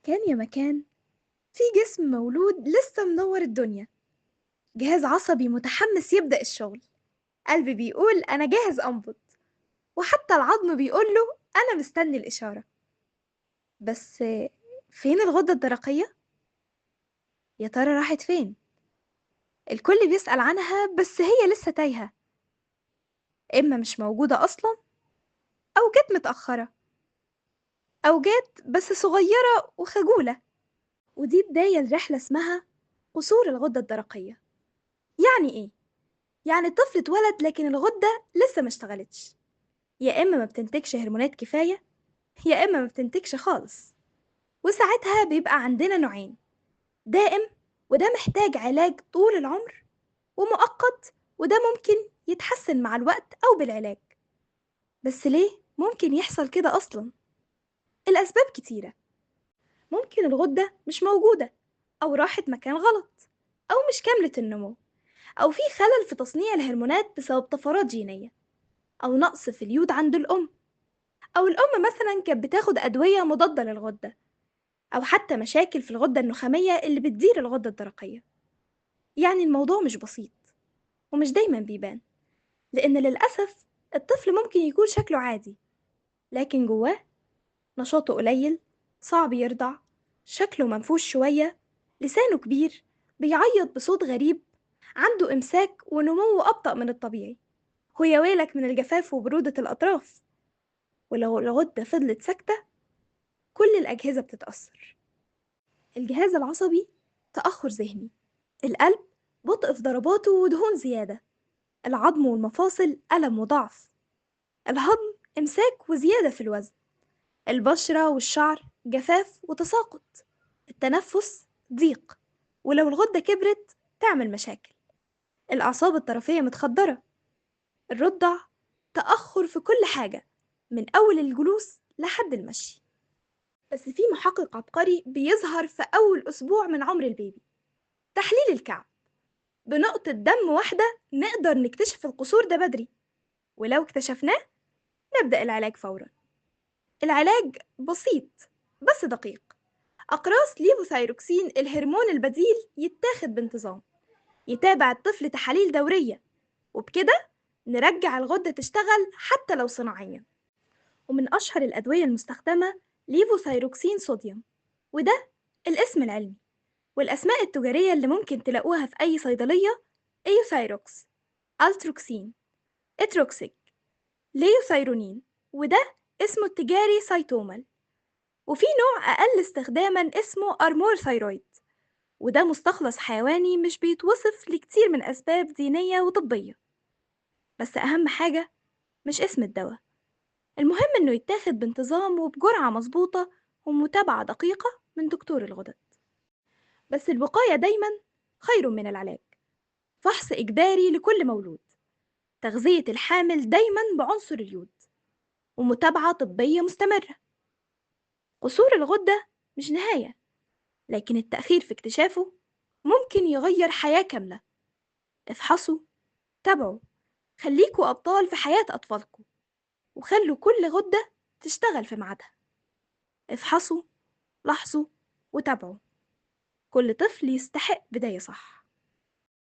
كان يا مكان في جسم مولود لسه منور الدنيا. جهاز عصبي متحمس يبدأ الشغل. قلب بيقول أنا جاهز أنبض. وحتى العظم بيقوله أنا مستني الإشارة. بس فين الغدة الدرقية؟ يا ترى راحت فين؟ الكل بيسأل عنها بس هي لسه تايهة. إما مش موجودة أصلا أو جت متأخرة أو جت بس صغيرة وخجولة. ودي بداية لرحلة اسمها قصور الغدة الدرقية. يعني إيه؟ يعني الطفل اتولد لكن الغدة لسه ما اشتغلتش. يا إما ما بتنتجش هرمونات كفاية، يا إما ما بتنتجش خالص. وساعتها بيبقى عندنا نوعين: دائم وده محتاج علاج طول العمر، ومؤقت وده ممكن يتحسن مع الوقت أو بالعلاج. بس ليه ممكن يحصل كده أصلا؟ الأسباب كتيرة. ممكن الغدة مش موجودة، أو راحت مكان غلط، أو مش كاملة النمو، أو في خلل في تصنيع الهرمونات بسبب طفرات جينية، أو نقص في اليود عند الأم، أو الأم مثلا كانت بتاخد أدوية مضادة للغدة، أو حتى مشاكل في الغدة النخامية اللي بتدير الغدة الدرقية. يعني الموضوع مش بسيط ومش دايما بيبان، لأن للأسف الطفل ممكن يكون شكله عادي لكن جواه نشاطه قليل، صعب يرضع، شكله منفوش شوية، لسانه كبير، بيعيط بصوت غريب، عنده إمساك ونموه أبطأ من الطبيعي، ويا ويلك من الجفاف وبرودة الأطراف. ولو الغدة فضلت ساكتة كل الأجهزة بتتأثر. الجهاز العصبي تأخر ذهني، القلب بطء في ضرباته ودهون زيادة، العظم والمفاصل ألم وضعف، الهضم إمساك وزيادة في الوزن، البشرة والشعر جفاف وتساقط، التنفس ضيق، ولو الغدة كبرت تعمل مشاكل، الأعصاب الطرفية متخدرة، الرضع تأخر في كل حاجة من أول الجلوس لحد المشي. بس في محقق عبقري بيظهر في أول أسبوع من عمر البيبي: تحليل الكعب. بنقطة دم واحدة نقدر نكتشف القصور ده بدري، ولو اكتشفناه نبدأ العلاج فورا. العلاج بسيط بس دقيق. أقراص ليفوثايروكسين الهرمون البديل يتاخد بانتظام، يتابع الطفل تحاليل دورية، وبكده نرجع الغدة تشتغل حتى لو صناعيا. ومن أشهر الأدوية المستخدمة ليفوثايروكسين صوديوم، وده الاسم العلمي. والأسماء التجارية اللي ممكن تلاقوها في أي صيدلية: ايوثايروكس، التروكسين، اتروكسيك، ليوثايرونين، وده اسمه التجاري سايتومال. وفي نوع أقل استخداما اسمه أرمور ثايرويد، وده مستخلص حيواني مش بيتوصف لكتير من أسباب دينية وطبية. بس أهم حاجة مش اسم الدواء، المهم إنه يتاخد بانتظام وبجرعة مظبوطة ومتابعة دقيقة من دكتور الغدد. بس الوقاية دايما خير من العلاج. فحص إجباري لكل مولود، تغذية الحامل دايما بعنصر اليود، ومتابعة طبية مستمرة. قصور الغدة مش نهاية، لكن التأخير في اكتشافه ممكن يغير حياة كاملة. افحصوا، تابعوا، خليكوا أبطال في حياة أطفالكم، وخلوا كل غدة تشتغل في ميعادها. افحصوا، لاحظوا، وتابعوا. كل طفل يستحق بداية صح.